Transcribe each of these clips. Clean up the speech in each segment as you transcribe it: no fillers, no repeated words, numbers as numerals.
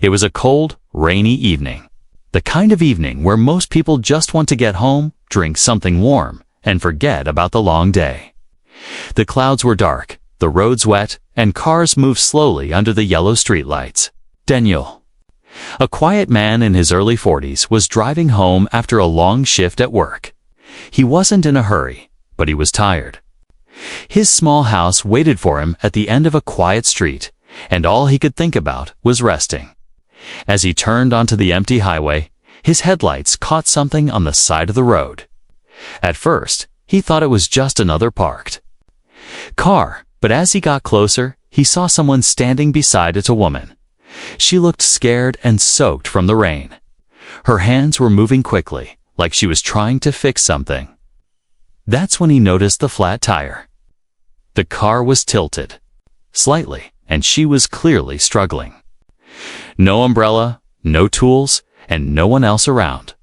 It was a cold, rainy evening. The kind of evening where most people just want to get home, drink something warm, and forget about the long day. The clouds were dark, the roads wet, and cars moved slowly under the yellow streetlights. Daniel, a quiet man in his early 40s, was driving home after a long shift at work. He wasn't in a hurry, but he was tired. His small house waited for him at the end of a quiet street, and all he could think about was resting. As he turned onto the empty highway, his headlights caught something on the side of the road. At first, he thought it was just another parked car, but as he got closer, he saw someone standing beside it, a woman. She looked scared and soaked from the rain. Her hands were moving quickly, like she was trying to fix something. That's when he noticed the flat tire. The car was tilted slightly, and she was clearly struggling. No umbrella, no tools, and no one else around.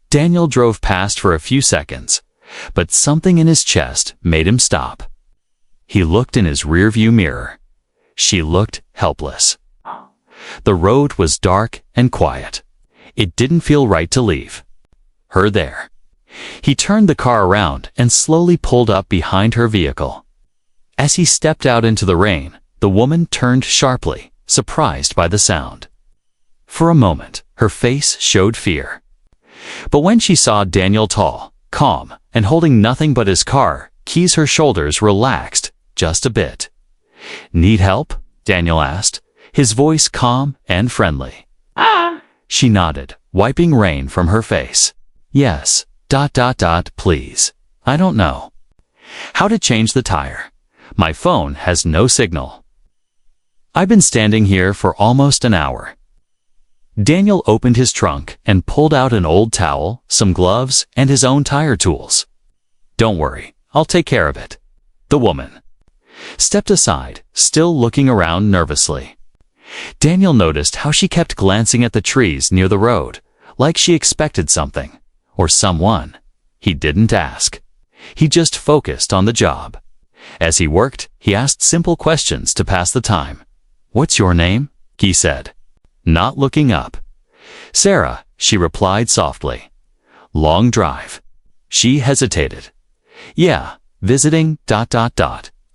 Daniel drove past for a few seconds, but something in his chest made him stop. He looked in his rearview mirror. She looked helpless. The road was dark and quiet. It didn't feel right to leave her there. He turned the car around and slowly pulled up behind her vehicle. As he stepped out into the rain, the woman turned sharply, surprised by the sound. For a moment, her face showed fear. But when she saw Daniel tall, calm, and holding nothing but his car keys, her shoulders relaxed just a bit. "Need help?" Daniel asked, his voice calm and friendly. She nodded, wiping rain from her face. "Yes, please. I don't know how to change the tire. My phone has no signal. I've been standing here for almost an hour." Daniel opened his trunk and pulled out an old towel, some gloves, and his own tire tools. "Don't worry, I'll take care of it." The woman stepped aside, still looking around nervously. Daniel noticed how she kept glancing at the trees near the road, like she expected something, or someone. He didn't ask. He just focused on the job. As he worked, he asked simple questions to pass the time. "What's your name?" he said, not looking up. "Sarah," she replied softly. "Long drive?" She hesitated. "Yeah, visiting ...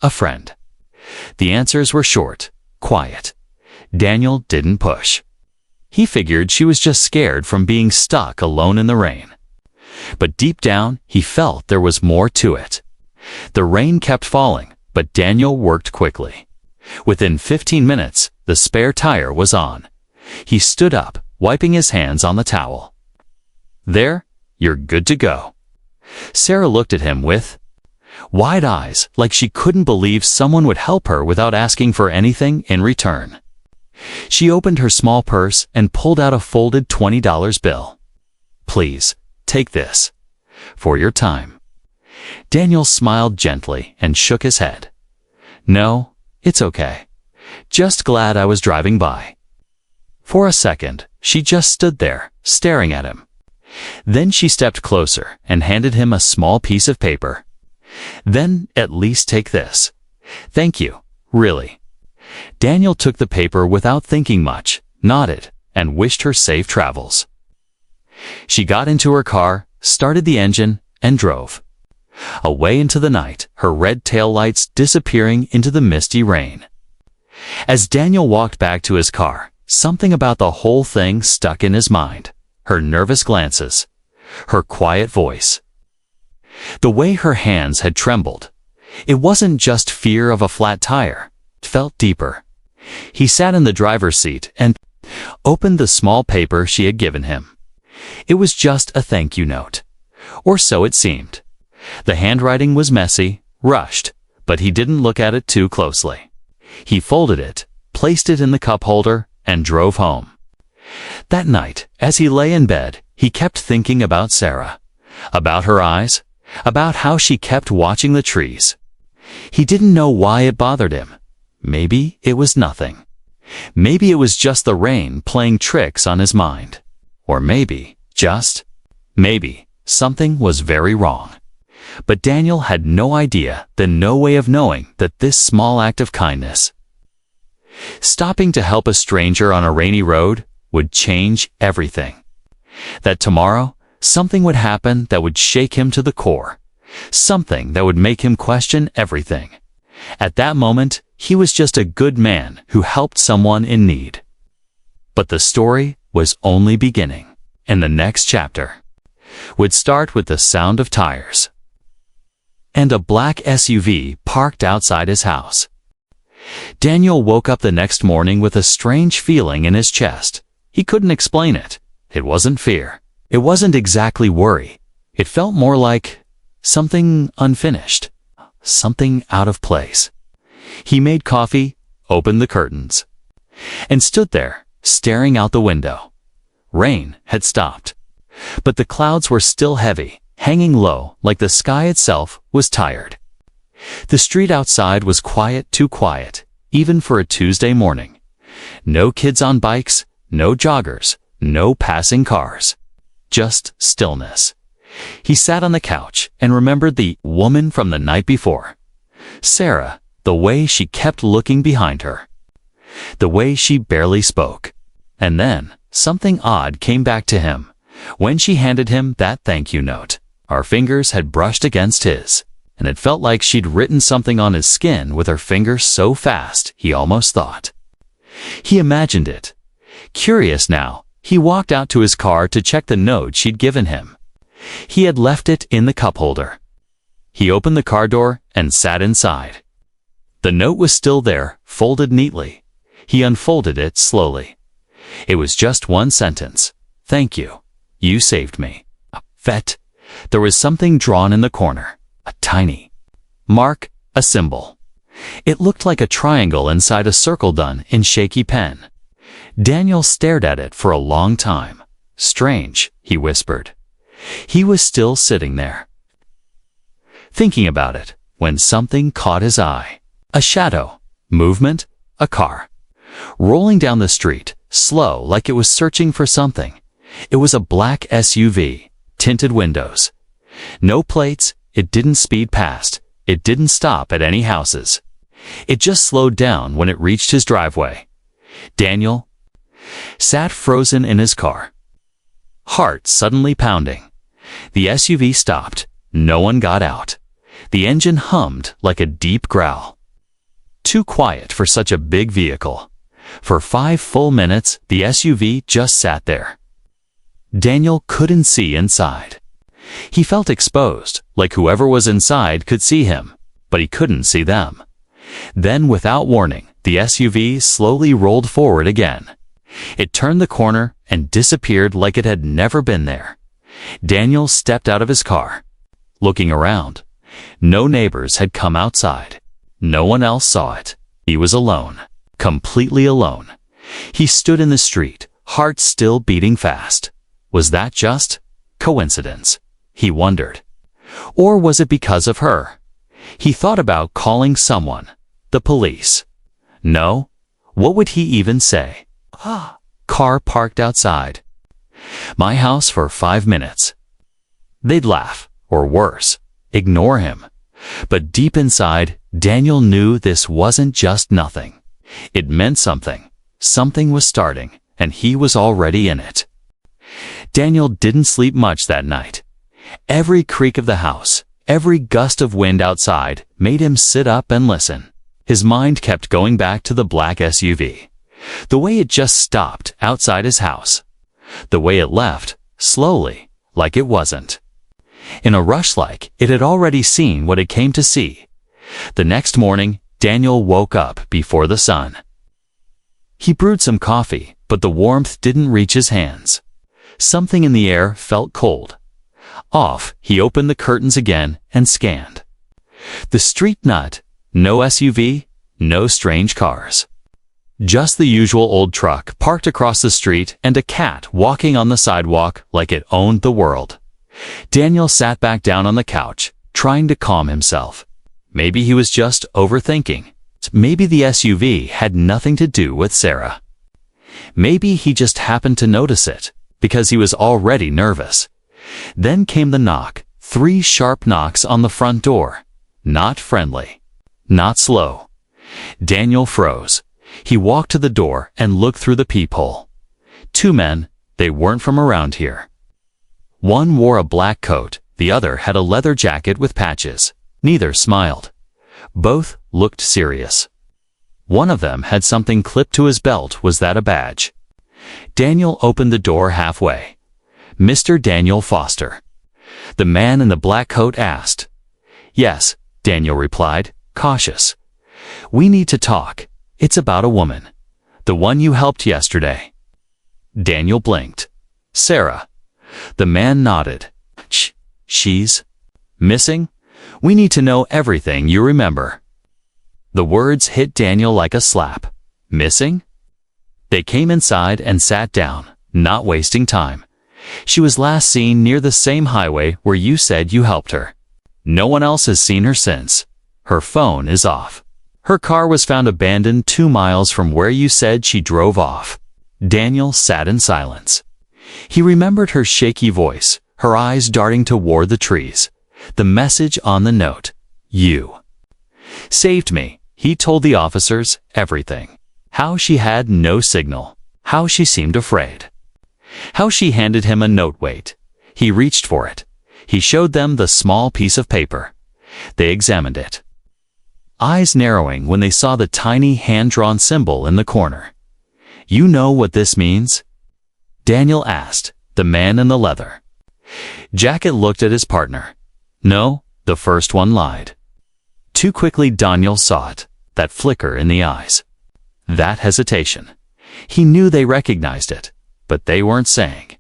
a friend." The answers were short, quiet. Daniel didn't push. He figured she was just scared from being stuck alone in the rain. But deep down, he felt there was more to it. The rain kept falling, but Daniel worked quickly. Within 15 minutes, the spare tire was on. He stood up, wiping his hands on the towel. "There, you're good to go." Sarah looked at him with wide eyes, like she couldn't believe someone would help her without asking for anything in return. She opened her small purse and pulled out a folded $20 bill. "Please, take this. For your time." Daniel smiled gently and shook his head. "No, it's okay. Just glad I was driving by." For a second, she just stood there, staring at him. Then she stepped closer and handed him a small piece of paper. "Then at least take this. Thank you, really." Daniel took the paper without thinking much, nodded, and wished her safe travels. She got into her car, started the engine, and drove away into the night, her red taillights disappearing into the misty rain. As Daniel walked back to his car, something about the whole thing stuck in his mind. Her nervous glances, her quiet voice, the way her hands had trembled. It wasn't just fear of a flat tire. It felt deeper. He sat in the driver's seat and opened the small paper she had given him. It was just a thank you note. Or so it seemed. The handwriting was messy, rushed, but he didn't look at it too closely. He folded it, placed it in the cup holder, and drove home. That night, as he lay in bed, he kept thinking about Sarah, about her eyes, about how she kept watching the trees. He didn't know why it bothered him. Maybe it was nothing. Maybe it was just the rain playing tricks on his mind. Or maybe, maybe, something was very wrong. But Daniel had no idea, then no way of knowing that this small act of kindness Stopping to help a stranger on a rainy road would change everything. That tomorrow, something would happen that would shake him to the core. Something that would make him question everything. At that moment, he was just a good man who helped someone in need. But the story was only beginning, and the next chapter would start with the sound of tires and a black SUV parked outside his house. Daniel woke up the next morning with a strange feeling in his chest. He couldn't explain it. It wasn't fear. It wasn't exactly worry. It felt more like something unfinished, something out of place. He made coffee, opened the curtains, and stood there, staring out the window. Rain had stopped, but the clouds were still heavy, hanging low like the sky itself was tired. The street outside was quiet, too quiet, even for a Tuesday morning. No kids on bikes, no joggers, no passing cars. Just stillness. He sat on the couch and remembered the woman from the night before. Sarah, the way she kept looking behind her. The way she barely spoke. And then, something odd came back to him. When she handed him that thank you note, our fingers had brushed against his, and it felt like she'd written something on his skin with her fingers so fast he almost thought. He imagined it. Curious now, he walked out to his car to check the note she'd given him. He had left it in the cup holder. He opened the car door and sat inside. The note was still there, folded neatly. He unfolded it slowly. It was just one sentence. Thank you. You saved me. Vet. There was something drawn in the corner. A tiny mark, a symbol. It looked like a triangle inside a circle done in shaky pen. Daniel stared at it for a long time. Strange, he whispered. He was still sitting there, thinking about it, when something caught his eye. A shadow, movement, a car. Rolling down the street, slow like it was searching for something. It was a black SUV, tinted windows. No plates, it didn't speed past. It didn't stop at any houses. It just slowed down when it reached his driveway. Daniel sat frozen in his car, heart suddenly pounding. The SUV stopped. No one got out. The engine hummed like a deep growl. Too quiet for such a big vehicle. For 5 full minutes, the SUV just sat there. Daniel couldn't see inside. He felt exposed, like whoever was inside could see him, but he couldn't see them. Then, without warning, the SUV slowly rolled forward again. It turned the corner and disappeared like it had never been there. Daniel stepped out of his car, looking around. No neighbors had come outside. No one else saw it. He was alone, completely alone. He stood in the street, heart still beating fast. Was that just coincidence? He wondered. Or was it because of her? He thought about calling someone, the police. No? What would he even say? Car parked outside. My house for 5 minutes. They'd laugh, or worse, ignore him. But deep inside, Daniel knew this wasn't just nothing. It meant something. Something was starting, and he was already in it. Daniel didn't sleep much that night. Every creak of the house, every gust of wind outside made him sit up and listen. His mind kept going back to the black SUV. The way it just stopped outside his house. The way it left, slowly, like it wasn't. In a rush like it had already seen what it came to see. The next morning, Daniel woke up before the sun. He brewed some coffee, but the warmth didn't reach his hands. Something in the air felt cold. Off, he opened the curtains again and scanned. The street nut, no SUV, no strange cars. Just the usual old truck parked across the street and a cat walking on the sidewalk like it owned the world. Daniel sat back down on the couch, trying to calm himself. Maybe he was just overthinking. Maybe the SUV had nothing to do with Sarah. Maybe he just happened to notice it, because he was already nervous. Then came the knock, 3 sharp knocks on the front door. Not friendly. Not slow. Daniel froze. He walked to the door and looked through the peephole. Two men, they weren't from around here. One wore a black coat, the other had a leather jacket with patches. Neither smiled. Both looked serious. One of them had something clipped to his belt. Was that a badge? Daniel opened the door halfway. "Mr. Daniel Foster?" the man in the black coat asked. "Yes," Daniel replied, cautious. "We need to talk. It's about a woman. The one you helped yesterday." Daniel blinked. "Sarah." The man nodded. She's missing? We need to know everything you remember." The words hit Daniel like a slap. Missing? They came inside and sat down, not wasting time. "She was last seen near the same highway where you said you helped her. No one else has seen her since. Her phone is off. Her car was found abandoned 2 miles from where you said she drove off." Daniel sat in silence. He remembered her shaky voice, her eyes darting toward the trees. The message on the note. "You saved me." He told the officers everything. How she had no signal. How she seemed afraid. How she handed him a note. Wait. He reached for it. He showed them the small piece of paper. They examined it, eyes narrowing when they saw the tiny hand-drawn symbol in the corner. "You know what this means?" Daniel asked, the man in the leather jacket looked at his partner. "No," the first one lied. Too quickly Daniel saw it, that flicker in the eyes. That hesitation. He knew they recognized it, but they weren't saying.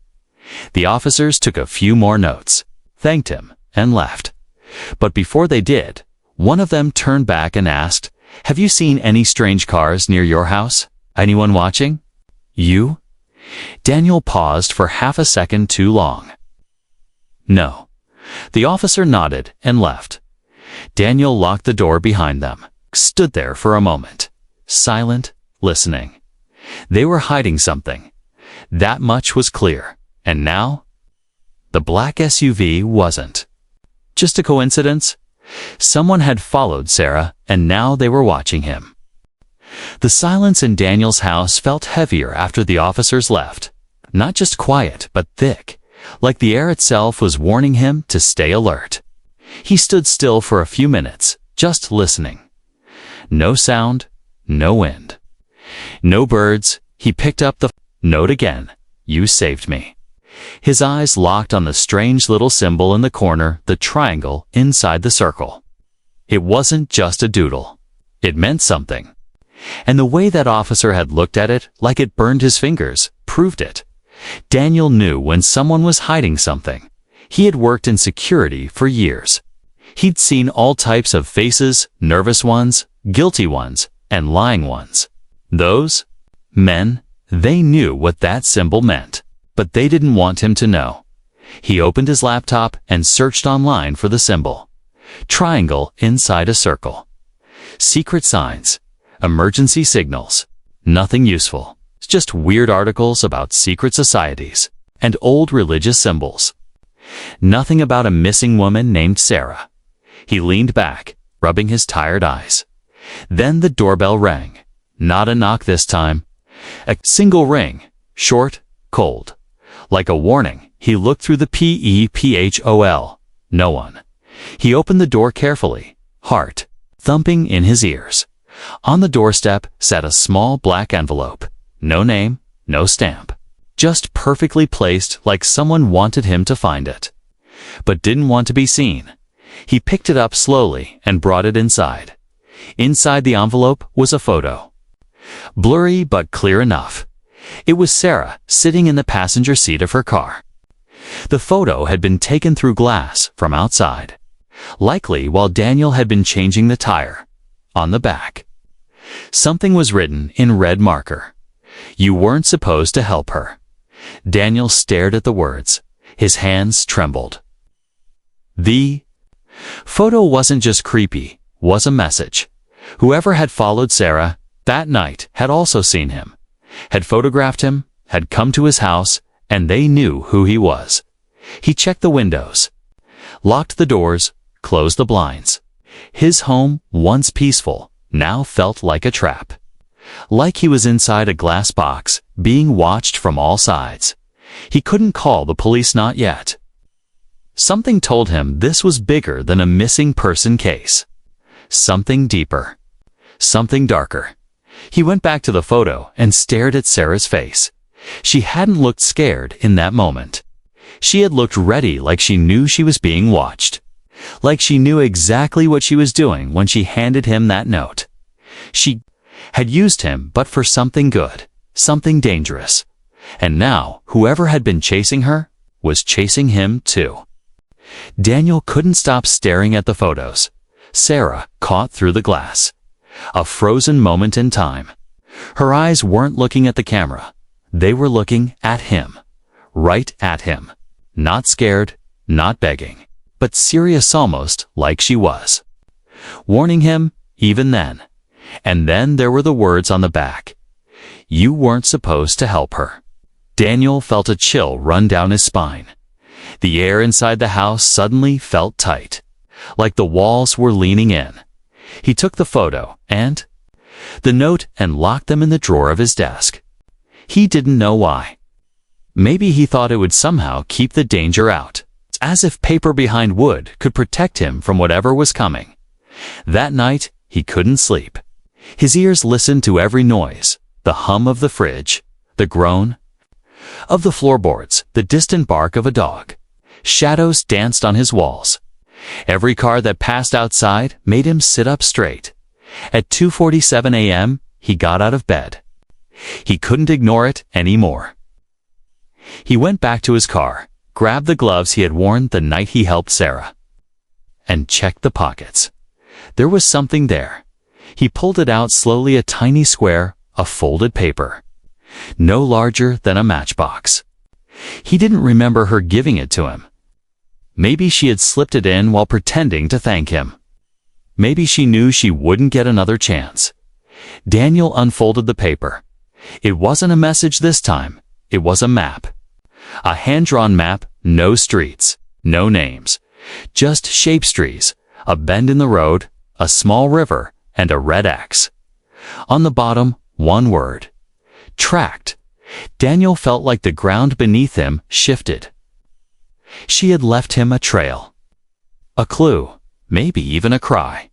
The officers took a few more notes, thanked him, and left. But before they did, one of them turned back and asked, "Have you seen any strange cars near your house? Anyone watching?" "You?" Daniel paused for half a second too long. "No." The officer nodded and left. Daniel locked the door behind them, stood there for a moment, silent, listening. They were hiding something. That much was clear. And now? The black SUV wasn't just a coincidence. Someone had followed Sarah, and now they were watching him. The silence in Daniel's house felt heavier after the officers left. Not just quiet, but thick, like the air itself was warning him to stay alert. He stood still for a few minutes, just listening. No sound, no wind, no birds. He picked up the note again. "You saved me." His eyes locked on the strange little symbol in the corner, the triangle inside the circle. It wasn't just a doodle. It meant something. And the way that officer had looked at it, like it burned his fingers, proved it. Daniel knew when someone was hiding something. He had worked in security for years. He'd seen all types of faces, nervous ones, guilty ones, and lying ones. Those men, they knew what that symbol meant, but they didn't want him to know. He opened his laptop and searched online for the symbol. Triangle inside a circle. Secret signs. Emergency signals. Nothing useful. Just weird articles about secret societies and old religious symbols. Nothing about a missing woman named Sarah. He leaned back, rubbing his tired eyes. Then the doorbell rang. Not a knock this time. A single ring, short, cold. Like a warning, he looked through the peephole. No one. He opened the door carefully, heart thumping in his ears. On the doorstep sat a small black envelope. No name, no stamp. Just perfectly placed like someone wanted him to find it, but didn't want to be seen. He picked it up slowly and brought it inside. Inside the envelope was a photo. Blurry but clear enough. It was Sarah sitting in the passenger seat of her car. The photo had been taken through glass from outside, likely while Daniel had been changing the tire. On the back, something was written in red marker. You weren't supposed to help her. Daniel stared at the words. His hands trembled. The photo wasn't just creepy, was a message. Whoever had followed Sarah that night had also seen him, had photographed him, had come to his house, and they knew who he was. He checked the windows, locked the doors, closed the blinds. His home, once peaceful, now felt like a trap. like he was inside a glass box, being watched from all sides. He couldn't call the police, not yet. Something told him this was bigger than a missing person case. Something deeper. Something darker. He went back to the photo and stared at Sarah's face. She hadn't looked scared in that moment. She had looked ready, like she knew she was being watched. Like she knew exactly what she was doing when she handed him that note. She had used him, but for something good, something dangerous. And now, whoever had been chasing her was chasing him too. Daniel couldn't stop staring at the photos. Sarah caught through the glass. A frozen moment in time. Her eyes weren't looking at the camera. They were looking at him. Right at him. Not scared, not begging, but serious, almost like she was. Warning him even then. And then there were the words on the back. You weren't supposed to help her. Daniel felt a chill run down his spine. The air inside the house suddenly felt tight, like the walls were leaning in. He took the photo and the note and locked them in the drawer of his desk. He didn't know why. Maybe he thought it would somehow keep the danger out, as if paper behind wood could protect him from whatever was coming. That night, he couldn't sleep. His ears listened to every noise, the hum of the fridge, the groan of the floorboards, the distant bark of a dog. Shadows danced on his walls. Every car that passed outside made him sit up straight. At 2:47 a.m., he got out of bed. He couldn't ignore it anymore. He went back to his car, grabbed the gloves he had worn the night he helped Sarah, and checked the pockets. There was something there. He pulled it out slowly, a tiny square of folded paper, no larger than a matchbox. He didn't remember her giving it to him. Maybe she had slipped it in while pretending to thank him. Maybe she knew she wouldn't get another chance. Daniel unfolded the paper. It wasn't a message this time. It was a map. A hand-drawn map, no streets, no names. Just shaped trees, a bend in the road, a small river, and a red X. On the bottom, one word. Tracked. Daniel felt like the ground beneath him shifted. She had left him a trail. A clue, maybe even a cry.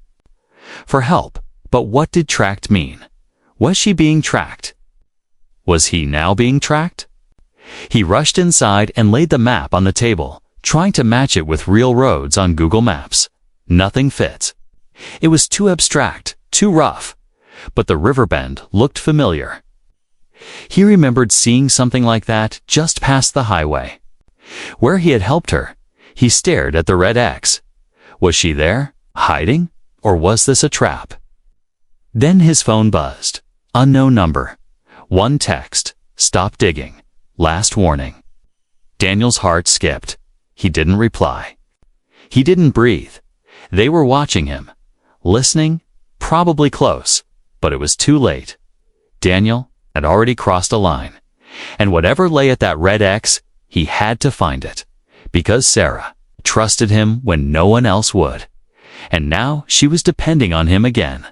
For help, but what did tracked mean? Was she being tracked? Was he now being tracked? He rushed inside and laid the map on the table, trying to match it with real roads on Google Maps. Nothing fit. It was too abstract, too rough. But the river bend looked familiar. He remembered seeing something like that just past the highway. Where he had helped her, he stared at the red X. Was she there, hiding, or was this a trap? Then his phone buzzed. Unknown number. One text. Stop digging. Last warning. Daniel's heart skipped. He didn't reply. He didn't breathe. They were watching him. Listening, probably close, but it was too late. Daniel had already crossed a line. And whatever lay at that red X, he had to find it. Because Sarah trusted him when no one else would. And now she was depending on him again.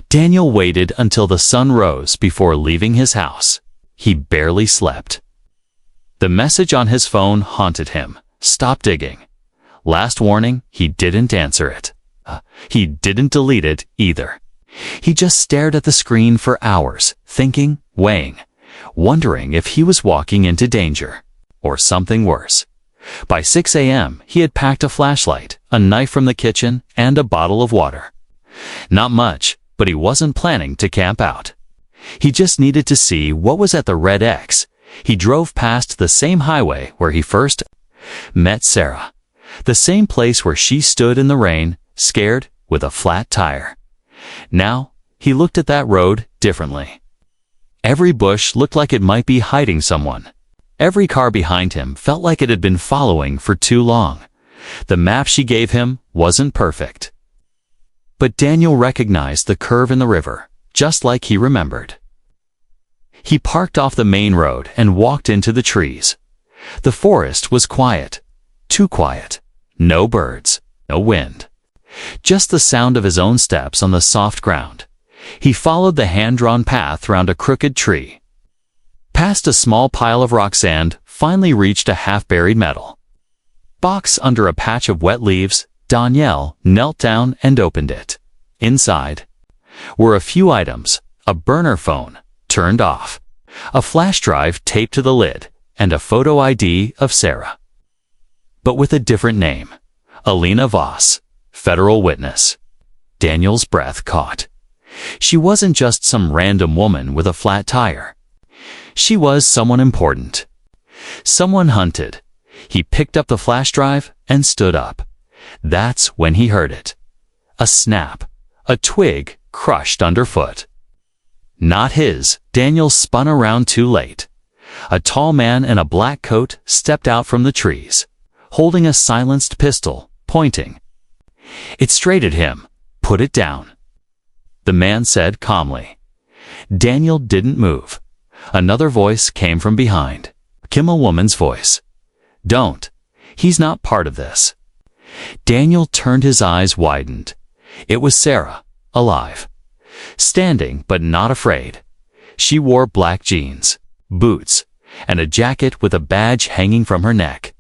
Daniel waited until the sun rose before leaving his house. He barely slept. The message on his phone haunted him. Stop digging. Last warning, he didn't answer it. He didn't delete it either. He just stared at the screen for hours, thinking, weighing, wondering if he was walking into danger, or something worse. By 6 a.m., he had packed a flashlight, a knife from the kitchen, and a bottle of water. Not much, but he wasn't planning to camp out. He just needed to see what was at the red X. He drove past the same highway where he first met Sarah. The same place where she stood in the rain, scared, with a flat tire. Now, he looked at that road differently. Every bush looked like it might be hiding someone. Every car behind him felt like it had been following for too long. The map she gave him wasn't perfect. But Daniel recognized the curve in the river, just like he remembered. He parked off the main road and walked into the trees. The forest was quiet. Too quiet. No birds, no wind. Just the sound of his own steps on the soft ground. He followed the hand-drawn path round a crooked tree, past a small pile of rock sand, finally reached a half-buried metal box under a patch of wet leaves. Danielle knelt down and opened it. Inside were a few items: a burner phone, turned off, a flash drive taped to the lid, and a photo ID of Sarah, but with a different name. Alina Voss, federal witness. Daniel's breath caught. She wasn't just some random woman with a flat tire. She was someone important. Someone hunted. He picked up the flash drive and stood up. That's when he heard it. A snap. A twig crushed underfoot. Not his. Daniel spun around too late. A tall man in a black coat stepped out from the trees, holding a silenced pistol, pointing it straight at him. "Put it down," the man said calmly. Daniel didn't move. Another voice came from behind. A woman's voice. "Don't. He's not part of this." Daniel turned, his eyes widened. It was Sarah, alive, standing but not afraid. She wore black jeans, boots, and a jacket with a badge hanging from her neck.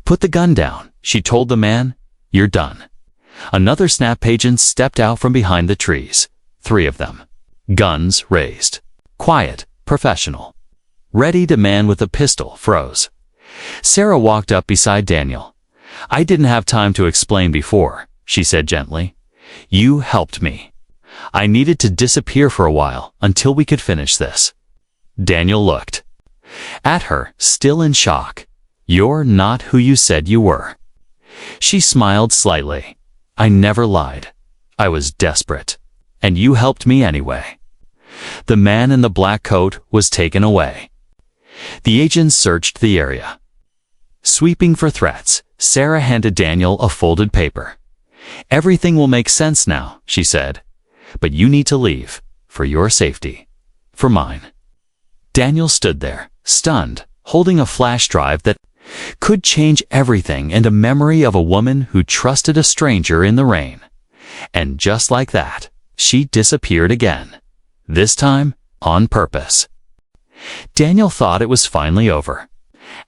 "Put the gun down," she told the man. "You're done." Another SNAP agent stepped out from behind the trees. 3 of them, guns raised. Quiet, professional. Ready. The man with the pistol froze. Sarah walked up beside Daniel. "I didn't have time to explain before," she said gently. "You helped me. I needed to disappear for a while until we could finish this." Daniel looked at her, still in shock. "You're not who you said you were." She smiled slightly. "I never lied. I was desperate. And you helped me anyway." The man in the black coat was taken away. The agents searched the area, sweeping for threats. Sarah handed Daniel a folded paper. "Everything will make sense now," she said. "But you need to leave, for your safety, for mine." Daniel stood there, stunned, holding a flash drive that could change everything, and a memory of a woman who trusted a stranger in the rain. And just like that, she disappeared again. This time, on purpose. Daniel thought it was finally over.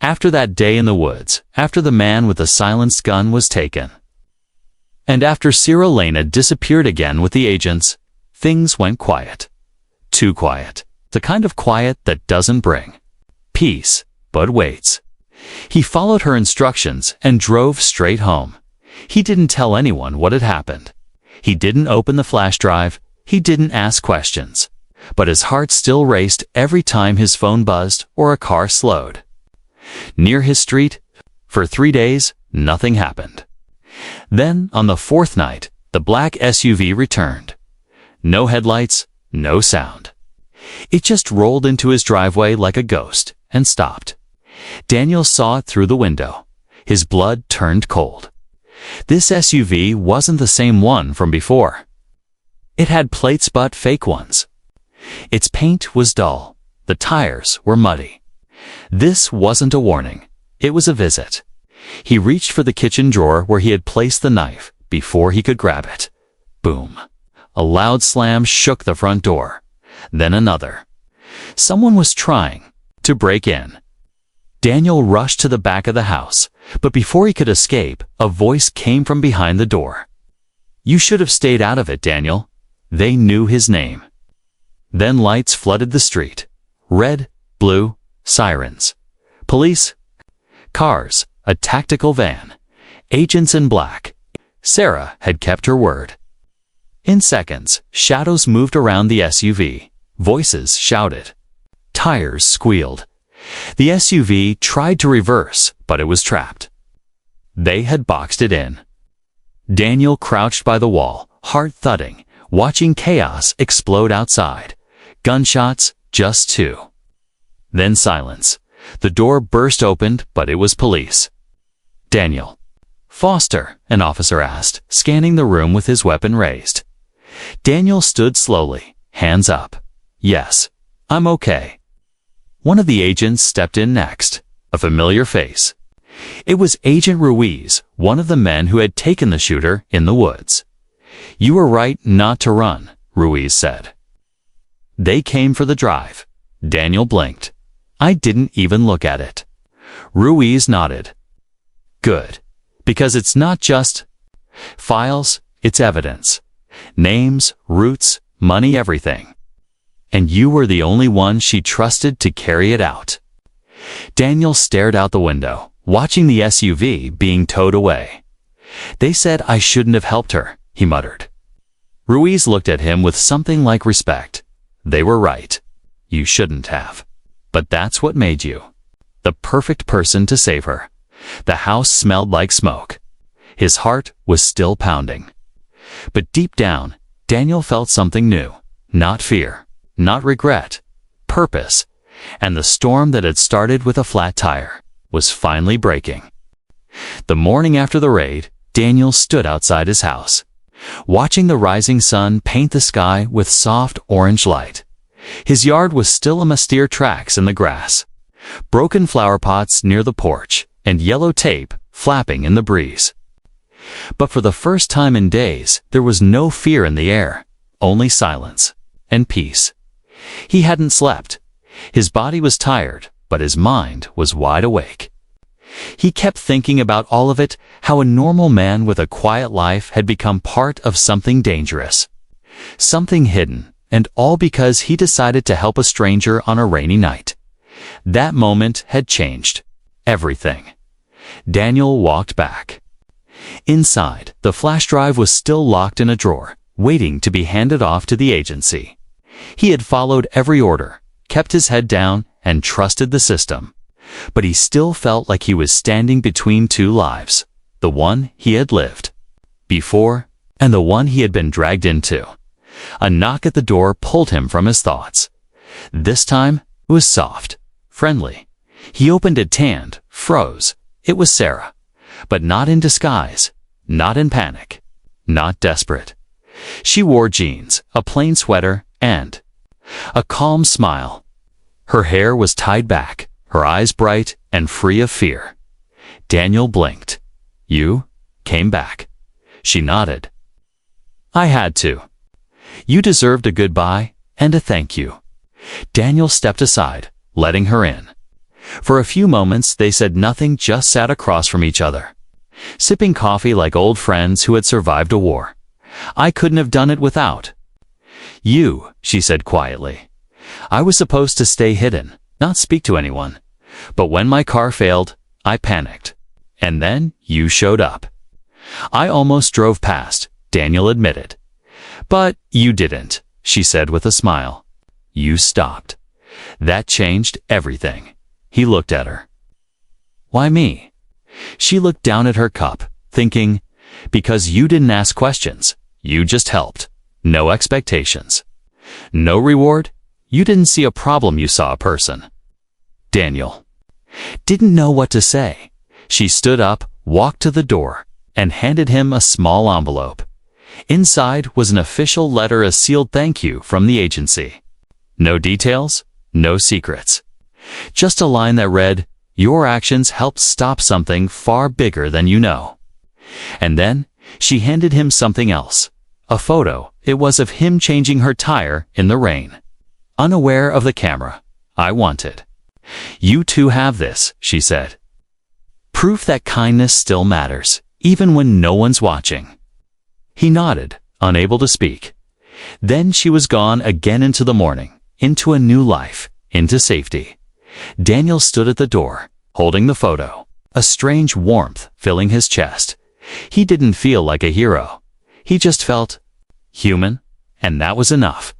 After that day in the woods, after the man with the silenced gun was taken, and after Sarah Lena disappeared again with the agents, things went quiet. Too quiet. The kind of quiet that doesn't bring peace, but waits. He followed her instructions and drove straight home. He didn't tell anyone what had happened. He didn't open the flash drive. He didn't ask questions. But his heart still raced every time his phone buzzed or a car slowed near his street. For 3 days, nothing happened. Then, on the 4th night, the black SUV returned. No headlights, no sound. It just rolled into his driveway like a ghost and stopped. Daniel saw it through the window. His blood turned cold. This SUV wasn't the same one from before. It had plates but fake ones. Its paint was dull. The tires were muddy. This wasn't a warning. It was a visit. He reached for the kitchen drawer where he had placed the knife before he could grab it. Boom. A loud slam shook the front door. Then another. Someone was trying to break in. Daniel rushed to the back of the house, but before he could escape, a voice came from behind the door. "You should have stayed out of it, Daniel." They knew his name. Then lights flooded the street. Red, blue, sirens. Police, cars, a tactical van, agents in black. Sarah had kept her word. In seconds, shadows moved around the SUV. Voices shouted. Tires squealed. The SUV tried to reverse, but it was trapped. They had boxed it in. Daniel crouched by the wall, heart thudding, watching chaos explode outside. Gunshots, just 2. Then silence. The door burst open, but it was police. "Daniel Foster," an officer asked, scanning the room with his weapon raised. Daniel stood slowly, hands up. "Yes, I'm okay." One of the agents stepped in next, a familiar face. It was Agent Ruiz, one of the men who had taken the shooter in the woods. "You were right not to run," Ruiz said. They came for the drive. Daniel blinked. I didn't even look at it. Ruiz nodded. Good. Because it's not just files, it's evidence. Names, routes, money, everything. And you were the only one she trusted to carry it out. Daniel stared out the window, watching the SUV being towed away. They said I shouldn't have helped her, he muttered. Ruiz looked at him with something like respect. They were right. You shouldn't have. But that's what made you. The perfect person to save her. The house smelled like smoke. His heart was still pounding. But deep down, Daniel felt something new. Not fear, not regret, purpose. And the storm that had started with a flat tire was finally breaking. The morning after the raid, Daniel stood outside his house, watching the rising sun paint the sky with soft orange light. His yard was still a mystere tracks in the grass, broken flower pots near the porch, and yellow tape flapping in the breeze. But for the first time in days, there was no fear in the air, only silence and peace. He hadn't slept. His body was tired, but his mind was wide awake. He kept thinking about all of it, how a normal man with a quiet life had become part of something dangerous, something hidden, and all because he decided to help a stranger on a rainy night. That moment had changed everything. Daniel walked back. Inside, the flash drive was still locked in a drawer, waiting to be handed off to the agency. He had followed every order, kept his head down, and trusted the system. But he still felt like he was standing between two lives, the one he had lived before and the one he had been dragged into. A knock at the door pulled him from his thoughts. This time, it was soft, friendly. He opened it, tanned, froze. It was Sarah, but not in disguise, not in panic, not desperate. She wore jeans, a plain sweater, and a calm smile. Her hair was tied back, her eyes bright and free of fear. Daniel blinked. You came back. She nodded. I had to. You deserved a goodbye and a thank you. Daniel stepped aside, letting her in. For a few moments they said nothing, just sat across from each other, sipping coffee like old friends who had survived a war. I couldn't have done it without you, she said quietly. I was supposed to stay hidden, not speak to anyone. But when my car failed, I panicked. And then you showed up. I almost drove past, Daniel admitted. But you didn't, she said with a smile. You stopped. That changed everything. He looked at her. Why me? She looked down at her cup, thinking, because you didn't ask questions. You just helped. No expectations. No reward. You didn't see a problem, you saw a person. Daniel didn't know what to say. She stood up, walked to the door, and handed him a small envelope. Inside was an official letter, a sealed thank you from the agency. No details, no secrets. Just a line that read, your actions helped stop something far bigger than you know. And then she handed him something else. A photo. It was of him changing her tire in the rain. Unaware of the camera. I wanted. You too have this, she said. Proof that kindness still matters, even when no one's watching. He nodded, unable to speak. Then she was gone again into the morning, into a new life, into safety. Daniel stood at the door, holding the photo, a strange warmth filling his chest. He didn't feel like a hero. He just felt human, and that was enough.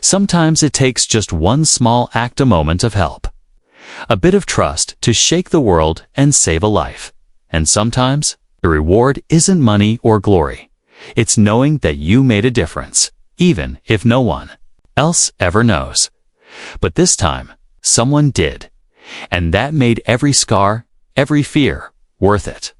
Sometimes it takes just one small act, a moment of help, a bit of trust to shake the world and save a life. And sometimes the reward isn't money or glory. It's knowing that you made a difference, even if no one else ever knows. But this time, someone did, and that made every scar, every fear, worth it.